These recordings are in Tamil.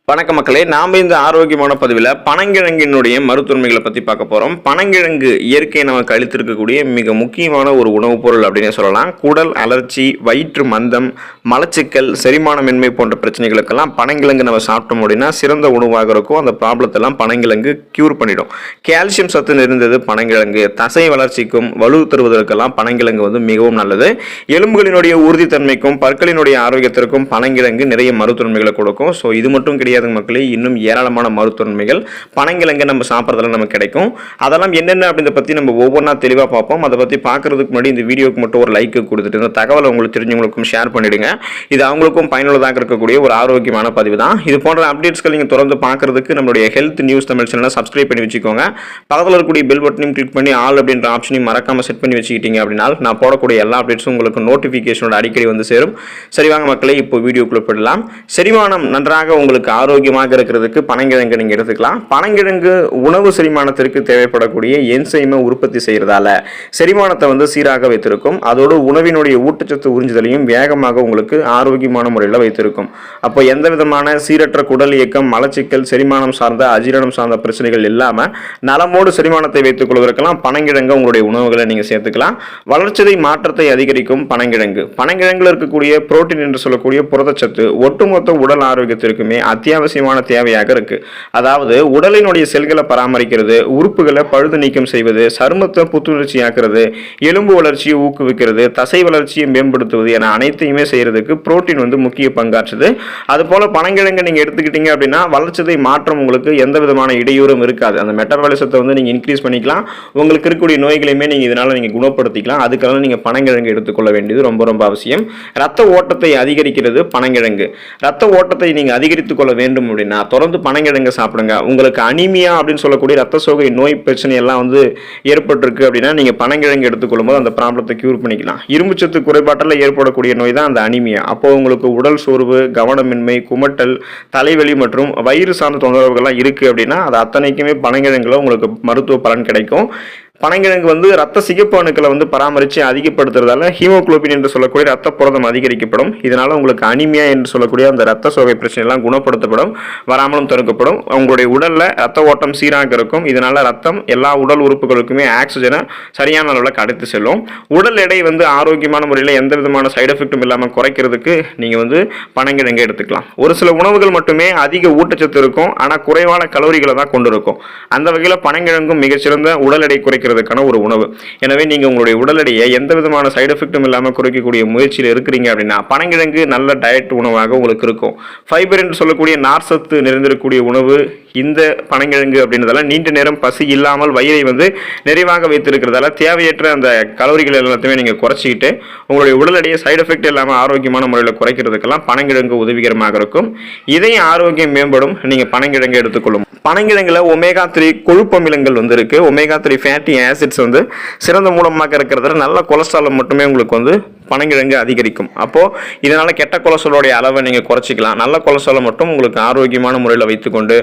வணக்க மக்களே, நாம் இந்த ஆரோக்கியமான பதிவில் பனங்கிழங்கினுடைய மருத்துவமைகளை பற்றி பார்க்க போகிறோம். பனங்கிழங்கு இயற்கை நமக்கு அளித்திருக்கக்கூடிய மிக முக்கியமான ஒரு உணவுப் பொருள் அப்படின்னு சொல்லலாம். குடல் அலர்ச்சி, வயிற்று மந்தம், மலச்சிக்கல், செரிமானமின்மை போன்ற பிரச்சனைகளுக்கெல்லாம் பனங்கிழங்கு நம்ம சாப்பிட்டோம் அப்படின்னா சிறந்த உணவாக இருக்கும். அந்த ப்ராப்ளத்தெல்லாம் பனங்கிழங்கு க்யூர் பண்ணிடும். கால்சியம் சத்து நிறைந்தது பனங்கிழங்கு. தசை வளர்ச்சிக்கும் வலு தருவதற்கெல்லாம் பனங்கிழங்கு மிகவும் நல்லது. எலும்புகளினுடைய உறுதித்தன்மைக்கும் பற்களினுடைய ஆரோக்கியத்திற்கும் பனங்கிழங்கு நிறைய மருத்துவமைகளை கொடுக்கும். ஸோ இது மட்டும் கிடையாது மக்களே, இன்னும் ஏராளமான மருத்துவமைகள் பனங்கிழங்கு நம்ம சாப்பிட்றதுல நமக்கு கிடைக்கும். அதெல்லாம் என்னென்ன அப்படின்றத பற்றி நம்ம ஒவ்வொன்றா தெளிவாக பார்ப்போம். அதை பற்றி பார்க்கறதுக்கு முன்னாடி இந்த வீடியோக்கு மட்டும் ஒரு லைக் கொடுத்துட்டு இந்த தகவலை உங்களுக்கு தெரிஞ்சவங்களுக்கும் ஷேர் பண்ணிடுங்க. இது அவங்களுக்கும் பயனுள்ளதாக இருக்கக்கூடிய ஒரு ஆரோக்கியமான பதிவு தான். இது போன்ற அப்டேட்ஸ்கள் நீங்கள் தொடர்ந்து பார்க்கறதுக்கு நம்மளுடைய ஹெல்த் நியூஸ் தமிழ் சேனலை சப்ஸ்கிரைப் பண்ணி வச்சுக்கோங்க. பக்கத்தில் இருக்கக்கூடிய பெல் பட்டனையும் கிளிக் பண்ணி ஆல் அப்படின்ற ஆப்ஷனையும் மறக்காம செட் பண்ணி வச்சுக்கிட்டீங்க அப்படின்னா நான் போடக்கூடிய எல்லா அப்டேட்ஸும் உங்களுக்கு நோட்டிஃபிகேஷனோட அடிக்கடி சேரும். சரி வாங்க மக்களே, இப்போ வீடியோக்குள்ள போயிடலாம். செரிமானம் நன்றாக உங்களுக்கு ஆரோக்கியமாக இருக்கிறதுக்கு பனங்கிழங்கு நீங்க எடுத்துக்கலாம். பனங்கிழங்கு உணவு செரிமானத்திற்கு தேவைப்படக்கூடிய என்சைமை உற்பத்தி செய்யறதால செரிமானத்தை சீராக வைத்திருக்கும். அதோடு உணவினுடைய ஊட்டச்சத்து உறிஞ்சுதலையும் வேகமாக உங்களுக்கு ஆரோக்கியமான முறையில் வைத்திருக்கும். அப்போ எந்த விதமான சீரற்ற குடல் இயக்கம், மலச்சிக்கல், செரிமானம் சார்ந்த அஜீரணம் சார்ந்த பிரச்சனைகள் இல்லாம நலமோடு செரிமானத்தை வைத்துக் கொள்வதற்கெல்லாம் பனங்கிழங்கு உங்களுடைய உணவுகளை நீங்க சேர்த்துக்கலாம். வளர்ச்சிதை மாற்றத்தை அதிகரிக்கும் பனங்கிழங்கு. பனங்கிழங்குல இருக்கக்கூடிய புரோட்டீன் என்று சொல்லக்கூடிய புரதச்சத்து ஒட்டுமொத்த உடல் ஆரோக்கியத்திற்குமே அத்தியாவசியமான தேவையாக இருக்கு. அதாவது உடலினுடைய செல்களை பராமரிக்கிறது, உறுப்புகளை பழுது நீக்கம் செய்வது, சருமத்தை புத்துணர்ச்சியாக்குறது, எலும்பு வளர்ச்சியை ஊக்குவிக்கிறது, தசை வளர்ச்சியை மேம்படுத்துவது என அனைத்தையுமே செய்யறதுக்கு புரோட்டீன் முக்கிய பங்காற்றுது. அது போல பனங்கிழங்கு நீங்க எடுத்துக்கிட்டீங்க அப்படின்னா வளர்ச்சிதை மாற்றம் உங்களுக்கு எந்த விதமான இடையூறும் இருக்காது. அந்த மெட்டபாலிசத்தை நீங்க இன்க்ரீஸ் பண்ணிக்கலாம். உங்களுக்கு இருக்கக்கூடிய நோய்களையுமே நீங்க இதனால நீங்க குணப்படுத்திக்கலாம். அதுக்காக நீங்க பனங்கிழங்கு எடுத்துக்கொள்ள வேண்டியது ரொம்ப ரொம்ப அவசியம். ரத்த ஓட்டத்தை அதிகரிக்கிறது பனங்கிழங்கு. ரத்த ஓட்டத்தை நீங்க அதிகரித்துக் கொள்ள வேண்டும் அப்படின்னா தொடர்ந்து பனங்கிழங்கு சாப்பிடுங்க. உங்களுக்கு அனிமியா அப்படின்னு சொல்லக்கூடிய ரத்த சோகை நோய் பிரச்சனை எல்லாம் ஏற்பட்டிருக்கு அப்படின்னா நீங்க பனங்கிழங்கு எடுத்துக்கொள்ளும் போது அந்த ப்ராப்ளத்தை கியூர் பண்ணிக்கலாம். இரும்புச்சத்து குறைபாட்டில் ஏற்படக்கூடிய நோய் தான் அந்த அனிமியா. அப்போ உங்களுக்கு உடல் சோர்வு, கவனமின்மை, குமட்டல், தலைவலி மற்றும் வயிறு சார்ந்த தொந்தரவுகள்லாம் இருக்கு அப்படின்னா அது அத்தனைக்குமே பனங்கிழங்குல உங்களுக்கு மருத்துவ பலன் கிடைக்கும். பனங்கிழங்கு ரத்த சிகப்பு அணுக்களை பராமரித்து அதிகப்படுத்துறதால ஹீமோகுளோபின் என்று சொல்லக்கூடிய ரத்த புரதம் அதிகரிக்கப்படும். இதனால உங்களுக்கு அனிமியா என்று சொல்லக்கூடிய அந்த ரத்த சோகை பிரச்சனை எல்லாம் குணப்படுத்தப்படும், வராமலும் தடுக்கப்படும். உங்களுடைய உடல்ல ரத்த ஓட்டம் சீராக இருக்கும். இதனால ரத்தம் எல்லா உடல் உறுப்புகளுக்குமே ஆக்சிஜனை சரியான அளவில் கடத்தி செல்லும். உடல் எடை ஆரோக்கியமான முறையில் எந்த விதமான சைடு எஃபெக்டும் இல்லாமல் குறைக்கிறதுக்கு நீங்க பனங்கிழங்கு எடுத்துக்கலாம். ஒரு சில உணவுகள் மட்டுமே அதிக ஊட்டச்சத்து இருக்கும், ஆனால் குறைவான கலோரிகளை தான் கொண்டு இருக்கும். அந்த வகையில் பனங்கிழங்கும் மிகச்சிறந்த உடல் எடை குறைக்கிறதுக்கான ஒரு உணவு. எனவே நீங்க உங்களுடைய உடல் எடையை எந்த விதமான சைடு எஃபெக்டும் இல்லாமல் குறைக்கக்கூடிய முயற்சியில் இருக்கிறீங்க அப்படின்னா பனங்கிழங்கு நல்ல டயட் உணவாக உங்களுக்கு இருக்கும். ஃபைபர் என்று சொல்லக்கூடிய நார்சத்து நிறைந்திருக்கக்கூடிய உணவு இந்த பனங்கிழங்கு அப்படின்றதால நீண்ட நேரம் பசி இல்லாமல் வயிறை நிறைவாக வைத்திருக்கிறதால தேவையற்ற அந்த கலோரிகள் எல்லாத்தையுமே நீங்க குறைச்சிக்கிட்டு உங்களுடைய உடல் எடையை சைடு எஃபெக்ட் இல்லாமல் ஆரோக்கியமான முறையில் குறைக்கிறதுக்கெல்லாம் பனங்கிழங்கு உதவிகரமாக இருக்கும். இதய ஆரோக்கியம் மேம்படும் நீங்க பனங்கிழங்கு எடுத்துக்கொள்ளும். பனங்கிழங்குல ஒமேகா 3 கொழுப்பு அமிலங்கள் இருக்கு. ஒமேகா 3 ஃபேட்டி ஆசிட்ஸ் சிறந்த மூலமாக இருக்கிறதுல நல்ல கொலஸ்ட்ரால் மட்டுமே உங்களுக்கு பனங்கிழங்கு அதிகரிக்கும். அப்போ இதனால கெட்ட கொலஸ்ட்ராலோடைய அளவை நீங்க குறைச்சிக்கலாம். நல்ல கொலஸ்ட்ரால் மட்டும் உங்களுக்கு ஆரோக்கியமான முறையில் வைத்துக்கொண்டு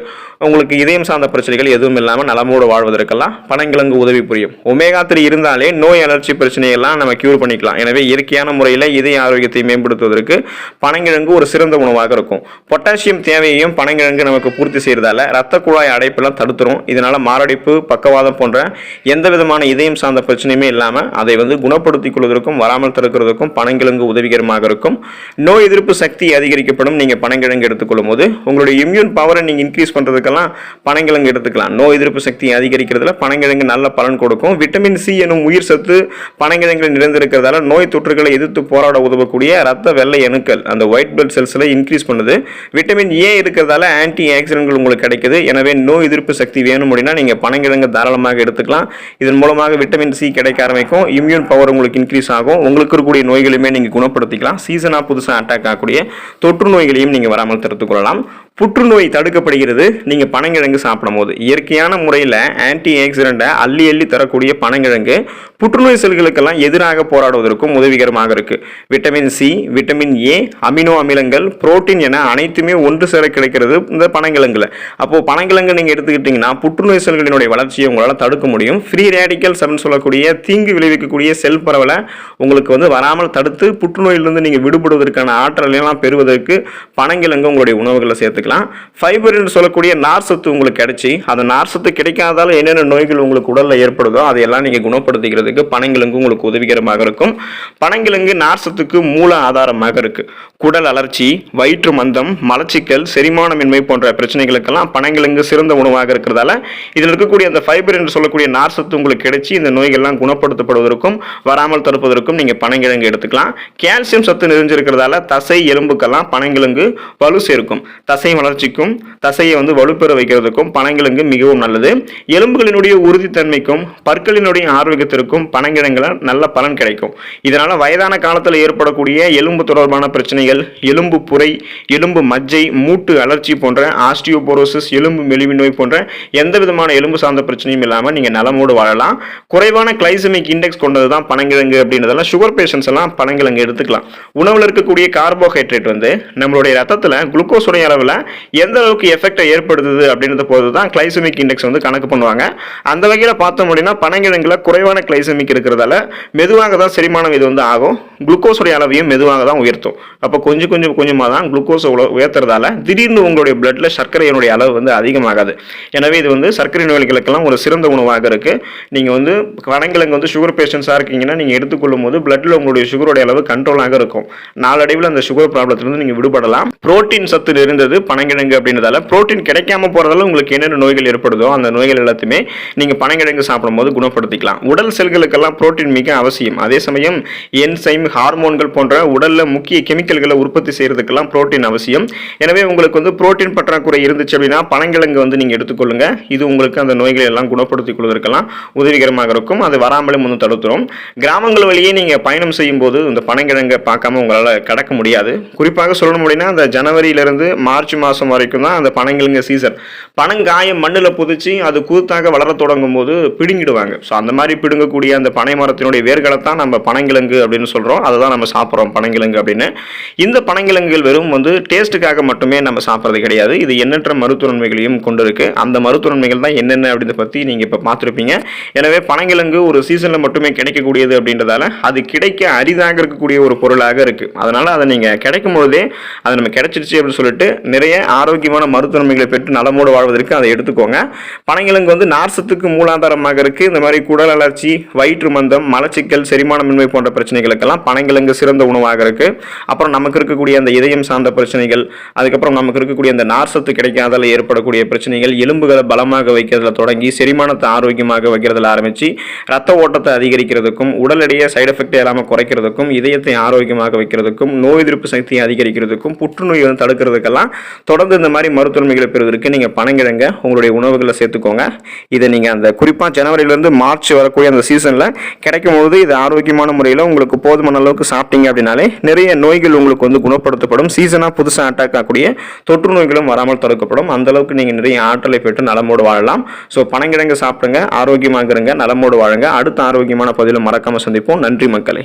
உங்களுக்கு இதயம் சார்ந்த பிரச்சனைகள் எதுவும் இல்லாமல் நலமோடு வாழ்வதற்கெல்லாம் பனங்கிழங்கு உதவி புரியும். ஒமேகா 3 இருந்தாலே நோய் அலர்ச்சி பிரச்சனையெல்லாம் நம்ம கியூர் பண்ணிக்கலாம். எனவே இயற்கையான முறையில் இதய ஆரோக்கியத்தை மேம்படுத்துவதற்கு பனங்கிழங்கு ஒரு சிறந்த உணவாக இருக்கும். பொட்டாசியம் தேவையையும் பனங்கிழங்கு நமக்கு பூர்த்தி செய்யறதால ரத்த குழாய் அடைப்பெல்லாம் தடுத்துரும். இதனால மாரடைப்பு, பக்கவாதம் போன்ற எந்த விதமான இதயம் சார்ந்த பிரச்சனையுமே இல்லாமல் அதை குணப்படுத்திக் கொள்வதற்கும் வராமல் தடுக்கிறதுக்கும் பனங்கிழங்கு உதவிகரமாக இருக்கும். நோய் எதிர்ப்பு சக்தி அதிகரிக்கப்படும் நீங்க பனங்கிழங்கு எடுத்துக்கொள்ளும் போது. உங்களுடைய இம்யூன் பவரை நீங்க இன்க்ரீஸ் பண்றதுக்கெல்லாம் பனங்கிழங்கு எடுத்துக்கலாம். நோய் எதிர்ப்பு சக்தி அதிகரிக்கிறதுல பனங்கிழங்கு நல்ல பலன் கொடுக்கும். விட்டமின் சி எனும் உயிர் சத்து பனங்கிழங்கில் நிறைந்திருக்கிறதால நோய் தொற்றுகளை எதிர்த்து போராட உதவக்கூடிய ரத்த வெள்ளை அணுக்கள் அந்த ஒயிட் பிளட் செல்ஸ்ல இன்க்ரீஸ் பண்ணுது. விட்டமின் ஏ இருக்கிறதால ஆன்டி ஆக்சிடென்ட்கள் உங்களுக்கு கிடைக்குது. எனவே நோய் எதிர்ப்பு சக்தி வேணும் அப்படின்னா நீங்க பனங்கிழங்கு தாராளமாக எடுத்துக்கலாம். இதன் மூலமாக விட்டமின் சி கிடைக்க ஆரம்பிக்கும். இம்யூன் பவர் உங்களுக்கு இன்க்ரீஸ் ஆகும். உங்களுக்கு இருக்கக்கூடிய நோய்களையுமே நீங்க குணப்படுத்திக்கலாம். சீசனா புதுசா அட்டாக் ஆகக்கூடிய தொற்று நோய்களையும் நீங்க வராமல் தடுத்துக் கொள்ளலாம். புற்றுநோய் தடுக்கப்படுகிறது நீங்க பனங்கிழங்கு சாப்பிடும் போது. இயற்கையான முறையில் ஆன்டி ஆக்சிடென்ட்டை அள்ளி அள்ளி தரக்கூடிய பனங்கிழங்கு புற்றுநோய் செல்களுக்கெல்லாம் எதிராக போராடுவதற்கும் உதவிகரமாக இருக்கு. Vitamin C, vitamin A, amino அமிலங்கள், புரோட்டீன் என அனைத்துமே ஒன்று சேர கிடைக்கிறது இந்த பனங்கிழங்குல. அப்போ பனங்கிழங்கு நீங்க எடுத்துக்கிட்டீங்கன்னா புற்றுநோய் செல்களினுடைய வளர்ச்சியை உங்களால் தடுக்க முடியும். ஃப்ரீ ரேடிக்கல்ஸ் அப்படின்னு சொல்லக்கூடிய தீங்கு விளைவிக்கக்கூடிய செல் பரவலை உங்களுக்கு வராமல் தடுத்து புற்றுநோயிலிருந்து நீங்க விடுபடுவதற்கான ஆற்றலையெல்லாம் பெறுவதற்கு பனங்கிழங்கு உங்களுடைய உணவுகளை சேர்த்துக்கலாம். எடுத்துக்கலாம். ஃபைபர் என்று சொல்லக்கூடிய நார் சத்து உங்களுக்கு கிடைச்சி, அந்த நார் சத்து கிடைக்காதால என்னென்ன நோய்கள் உங்களுக்கு உடலில் ஏற்படுதோ அதையெல்லாம் நீங்கள் குணப்படுத்திக்கிறதுக்கு பனங்கிழங்கு உங்களுக்கு உதவிகரமாக இருக்கும். பனங்கிழங்கு நார் சத்துக்கு மூல ஆதாரமாக இருக்கு. குடல் அலர்ச்சி, வயிற்று மந்தம், மலச்சிக்கல், செரிமானமின்மை போன்ற பிரச்சனைகளுக்கெல்லாம் பனங்கிழங்கு சிறந்த உணவாக இருக்கிறதால இதில் இருக்கக்கூடிய அந்த ஃபைபர் என்று சொல்லக்கூடிய நார் சத்து உங்களுக்கு கிடைச்சி இந்த நோய்கள்லாம் குணப்படுத்தப்படுவதற்கும் வராமல் தடுப்பதற்கும் நீங்கள் பனங்கிழங்கு எடுத்துக்கலாம். கால்சியம் சத்து நிறைஞ்சிருக்கிறதால தசை எலும்புக்கெல்லாம் பனங்கிழங்கு வலு சேர்க்கும். தசை வளர்ச்சிக்கும் தசையை வலுப்பெற வைக்கிறதுக்கும் பனங்கிழங்கு மிகவும் நல்லது. எலும்புகளினுடைய உறுதித்தன்மைக்கும் பற்களினுடைய ஆரோக்கியத்திற்கும் பனங்கிழங்குல நல்ல பலன் கிடைக்கும். இதனால வயதான காலத்தில் ஏற்படக்கூடிய எலும்பு தொடர்பான பிரச்சனைகள், எலும்பு புரை, எலும்பு மஜ்ஜை, மூட்டு அலர்ச்சி போன்ற ஆஸ்டியோபோரோசிஸ், எலும்பு மெலிவு நோய் போன்ற எந்த விதமான எலும்பு சார்ந்த பிரச்சனையும் இல்லாமல் நீங்க நலமோடு வாழலாம். குறைவான கிளைசமிக் இண்டெக்ஸ் கொண்டது தான் பனங்கிழங்கு அப்படின்றதெல்லாம் சுகர் பேஷன்ஸ் எல்லாம் பனங்கிழங்கு எடுத்துக்கலாம். உணவில் இருக்கக்கூடிய கார்போஹைட்ரேட் நம்மளுடைய ரத்தத்தில் குளுக்கோஸுடைய அளவில் எந்த அளவுக்கு எஃபெக்டை ஏற்படுத்துது அப்படின்றத பொறுத்து தான் கிளைசமிக் இண்டெக்ஸ் கணக்கு பண்ணுவாங்க. அந்த வகையில் பார்த்தோம் அப்படின்னா பனங்கிழங்குல குறைவான கிளைசமிக் இருக்கிறதால மெதுவாக தான் செரிமானம் இது ஆகும். குளுக்கோஸுடைய அளவையும் மெதுவாக தான் உயர்த்தும். அப்போ கொஞ்சமாக தான் குளுக்கோஸை உயர்த்துறதால திடீர்னு உங்களுடைய பிளட்ல சர்க்கரையினுடைய அளவு அதிகமாகாது. எனவே இது சர்க்கரை நோய்களுக்கெல்லாம் ஒரு சிறந்த உணவாக இருக்கு. நீங்க பனங்கிழங்கு சுகர் பேஷன்ஸாக இருக்கீங்கன்னா நீங்க எடுத்துக்கொள்ளும் போது பிளட்ல உங்களுடைய சுகருடைய அளவு கண்ட்ரோலாக இருக்கும். நாளடைவில் அந்த சுகர் ப்ராப்ளத்திலிருந்து நீங்க விடுபடலாம். புரோட்டீன் சத்து நிறைந்தது பனங்கிழங்கு அப்படின்றதால புரோட்டீன் கிடைக்காம போறதால உங்களுக்கு என்னென்ன நோய்கள் ஏற்படுதோ அந்த நோய்கள் எல்லாத்தையுமே நீங்க பனங்கிழங்கு சாப்பிடும்போது குணப்படுத்திக்கலாம். உடல் செல்களுக்கெல்லாம் புரோட்டீன் மிக அவசியம். அதே சமயம் என்சைம், ஹார்மோன்கள் போன்ற உடல்ல முக்கிய கெமிக்கல்களை உற்பத்தி செய்யறதுக்கெல்லாம் புரோட்டீன் அவசியம். எனவே உங்களுக்கு புரோட்டீன் பற்றாக்குறை இருந்துச்சு அப்படின்னா பனங்கிழங்கு நீங்க எடுத்துக்கொள்ளுங்க. இது உங்களுக்கு அந்த நோய்களை எல்லாம் குணப்படுத்திக் கொள்வதற்கெல்லாம் உதவிகரமாக இருக்கும். அது வராமலும் தடுத்துரும். கிராமங்கள் வழியே நீங்க பயணம் செய்யும் போது இந்த பனங்கிழங்கை பார்க்காம உங்களால கடக்க முடியாது. குறிப்பாக சொல்லணும் அப்படின்னா அந்த ஜனவரியிலிருந்து மார்ச் மாசம் வரைக்கும் தான் அந்த பனங்கிழங்கு சீசன். பனங்காயம் மண்ணில் புதிச்சு அது கூத்தாக வளர தொடங்கும் போது பிடுங்கிடுவாங்க. ஸோ அந்த மாதிரி பிடுங்கக்கூடிய அந்த பனை மரத்தினுடைய வேர்களை தான் நம்ம பனங்கிழங்கு அப்படின்னு சொல்றோம். அதை தான் நம்ம சாப்பிட்றோம் பனங்கிழங்கு அப்படின்னு. இந்த பனங்கிழங்குகள் வெறும் டேஸ்ட்டுக்காக மட்டுமே நம்ம சாப்பிட்றது கிடையாது. இது எண்ணற்ற மருத்துவ நன்மைகளையும் கொண்டு இருக்கு. அந்த மருத்துவ நன்மைகள் தான் என்னென்ன அப்படின்றத பற்றி நீங்க இப்போ பார்த்துருப்பீங்க. எனவே பனங்கிழங்கு ஒரு சீசன்ல மட்டுமே கிடைக்கக்கூடியது அப்படின்றதால அது கிடைக்க அரிதாக இருக்கக்கூடிய ஒரு பொருளாக இருக்கு. அதனால அதை நீங்க கிடைக்கும் பொழுதே அது நம்ம கிடைச்சிருச்சு அப்படின்னு சொல்லிட்டு நிறைய ஆரோக்கியமான மருத்துவ நன்மைகளை பெற்று நலமோடு வாழ்வதற்கு அதை எடுத்துக்கோங்க. பனங்கிழங்கு நார்சத்துக்கு மூலாதாரமாக இருக்கு. இந்த மாதிரி குடல் அலர்ச்சி, வயிற்று மந்தம், மலச்சிக்கல், செரிமானமின்மை போன்ற பிரச்சனைகளுக்கெல்லாம் பனங்கிழங்கு சிறந்த உணவாக இருக்கு. அப்புறம் நமக்கு இருக்கக்கூடிய அந்த இதயம் சார்ந்த பிரச்சனைகள், அதுக்கப்புறம் நமக்கு இருக்கக்கூடிய அந்த நார்சத்து கிடைக்காதால ஏற்படக்கூடிய பிரச்சனைகள், எலும்புகளை பலமாக வைக்கிறதுல தொடங்கி செரிமானத்தை ஆரோக்கியமாக வைக்கிறதுல ஆரம்பிச்சு ரத்த ஓட்டத்தை அதிகரிக்கிறதுக்கும், உடல் எடையை சைடு எஃபெக்ட் இல்லாமல் குறைக்கிறதுக்கும், இதயத்தை ஆரோக்கியமாக வைக்கிறதுக்கும், நோய் எதிர்ப்பு சக்தியை அதிகரிக்கிறதுக்கும், புற்றுநோய் தடுக்கிறதுக்கெல்லாம் தொடர்ந்து இந்த மாதிரி மருத்துவமைகளை பெறுவதற்கு நீங்க பனங்கிழங்க உங்களுடைய உணவுகளை சேர்த்துக்கோங்க. இதை நீங்க அந்த குறிப்பா ஜனவரியிலிருந்து மார்ச் வரக்கூடிய அந்த சீசன்ல கிடைக்கும் போது இது ஆரோக்கியமான முறையில் உங்களுக்கு போதுமான அளவுக்கு சாப்பிட்டீங்க அப்படின்னாலே நிறைய நோய்கள் உங்களுக்கு குணப்படுத்தப்படும். சீசனா புதுசாக அட்டாக் ஆகக்கூடிய தொற்று நோய்களும் வராமல் தடுக்கப்படும். அந்த அளவுக்கு நீங்க நிறைய ஆற்றலை பெற்று நலமோடு வாழலாம். ஸோ பனங்கிழங்கு சாப்பிடுங்க, ஆரோக்கியமாக இருங்க, நலமோடு வாழுங்க. அடுத்த ஆரோக்கியமான பதிவில் மறக்காம சந்திப்போம். நன்றி மக்களே.